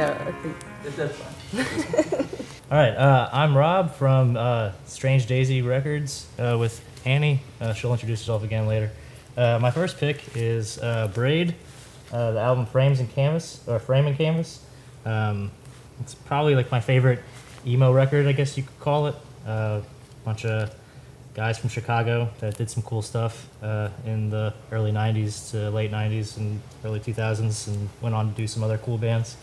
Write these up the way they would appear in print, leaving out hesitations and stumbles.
No, I think That's fine. All right, I'm Rob from Strange Daisy Records with Annie. She'll introduce herself again later. My first pick is BRAID, the album Frame and Canvas. It's probably like my favorite emo record, I guess you could call it. Bunch of guys from Chicago that did some cool stuff in the early 90s to late 90s and early 2000s and went on to do some other cool bands.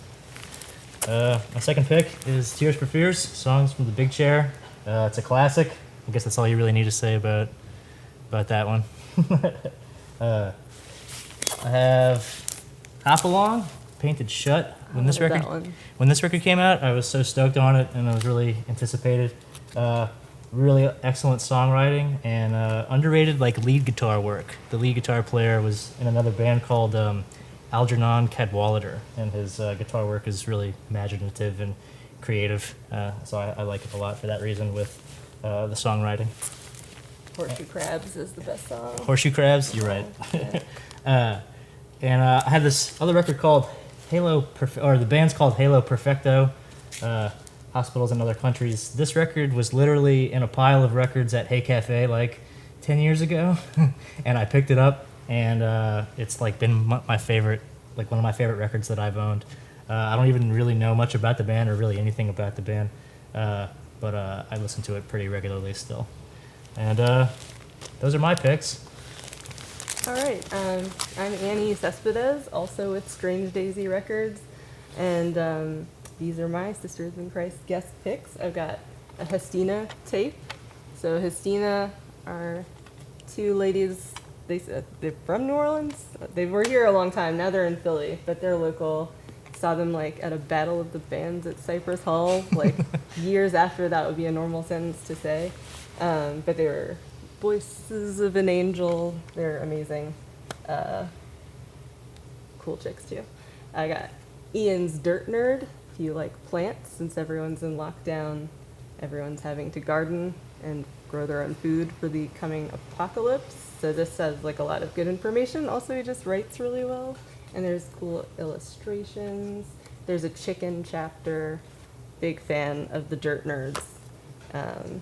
My second pick is Tears for Fears, Songs from the Big Chair. It's a classic. I guess that's all you really need to say about that one. I have Hop Along, Painted Shut. When this record came out, I was so stoked on it and I was really anticipated. Really excellent songwriting and underrated like lead guitar work. The lead guitar player was in another band called Algernon Cadwallader, and his guitar work is really imaginative and creative. So I like it a lot for that reason with the songwriting. Horseshoe Crabs is the best song. Horseshoe Crabs, you're right. And I had this other record called the band's called Halo Perfecto. Hospitals in Other Countries. This record was literally in a pile of records at Hey Cafe like 10 years ago, and I picked it up, and it's like been my favorite, like one of my favorite records that I've owned. I don't even really know much about the band or really anything about the band, but I listen to it pretty regularly still. And those are my picks. All right, I'm Annie Cespedes, also with Strange Daisy Records, and these are my Sisters in Christ guest picks. I've got a Hestina tape. So Hestina are two ladies. They're from New Orleans. They were here a long time. Now they're in Philly, but they're local. Saw them like at a battle of the bands at Cypress Hall, like years after that would be a normal sentence to say. But they were voices of an angel. They're amazing. Cool chicks too. I got Ian's Dirt Nerd. If you like plants, since everyone's in lockdown, everyone's having to garden and grow their own food for the coming apocalypse. So this has like a lot of good information. Also, he just writes really well. And there's cool illustrations. There's a chicken chapter. Big fan of the Dirt Nerds. You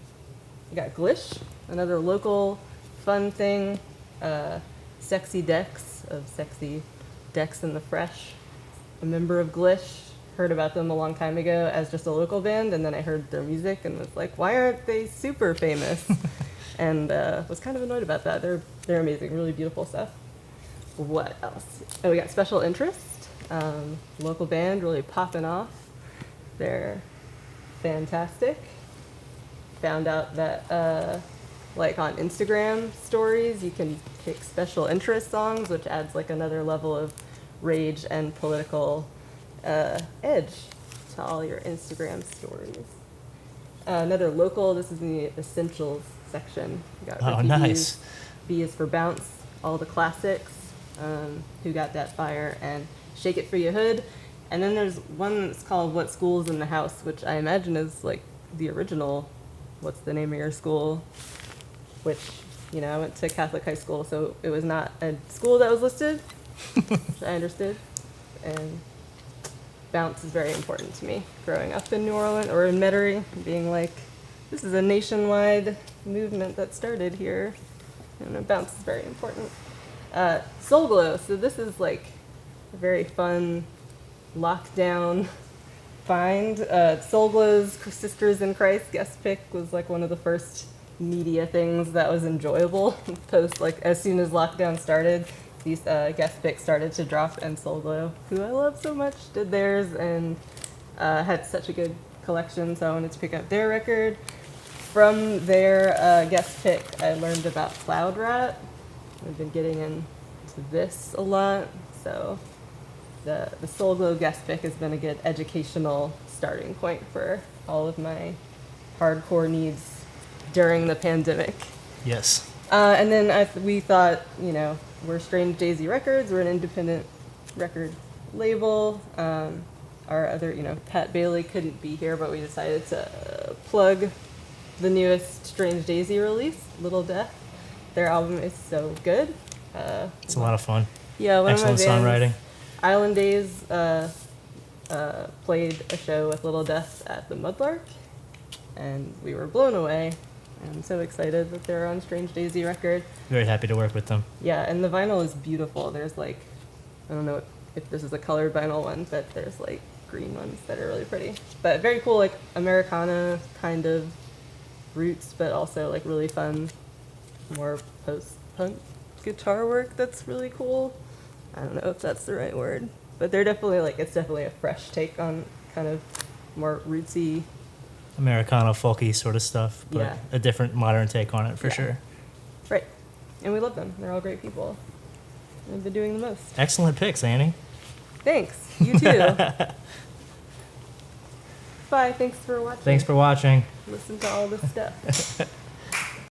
got GLISH, another local fun thing. Sexy Decks of Sexy Decks in the Fresh. A member of GLISH. Heard about them a long time ago as just a local band, and then I heard their music and was like, why aren't they super famous? And was kind of annoyed about that. They're amazing, really beautiful stuff. What else? Oh, we got Special Interest, local band, really popping off. They're fantastic. Found out that like on Instagram stories, you can pick Special Interest songs, which adds like another level of rage and political edge to all your Instagram stories. Another local, this is in the Essentials section. We got Oh, Ricky nice. B's, B is for Bounce, all the classics, Who Got That Fire, and Shake It For Your Hood. And then there's one that's called What School's in the House, which I imagine is like the original What's the Name of Your School, which, you know, I went to Catholic high school, so it was not a school that was listed, which I understood. And Bounce is very important to me. Growing up in New Orleans, or in Metairie, being like, this is a nationwide movement that started here. And Bounce is very important. Soul Glow, so this is like a very fun lockdown find. Soul Glow's Sisters in Christ guest pick was like one of the first media things that was enjoyable post, like as soon as lockdown started. These guest picks started to drop, and Soul Glow, who I love so much, did theirs and had such a good collection, so I wanted to pick up their record. From their guest pick, I learned about Cloud Rat. I've been getting into this a lot, so the Soul Glow guest pick has been a good educational starting point for all of my hardcore needs during the pandemic. Yes. And then we thought, you know, we're Strange Daisy Records. We're an independent record label. Our other, you know, Pat Bailey couldn't be here, but we decided to plug the newest Strange Daisy release, Little Death. Their album is so good. It's a lot of fun. Yeah, one Excellent of my bands, songwriting. Island Days, played a show with Little Death at the Mudlark, and we were blown away. I'm so excited that they're on Strange Daisy record. Very happy to work with them. Yeah, and the vinyl is beautiful. There's like, I don't know if this is a colored vinyl one, but there's like green ones that are really pretty. But very cool, like Americana kind of roots, but also like really fun, more post-punk guitar work that's really cool. I don't know if that's the right word, but they're definitely like, it's definitely a fresh take on kind of more rootsy. Americana, folky sort of stuff, but Yeah. a different modern take on it for Yeah. sure. Right. And we love them. They're all great people. They've been doing the most. Excellent picks, Annie. Thanks. You too. Bye. Thanks for watching. Thanks for watching. Listen to all this stuff.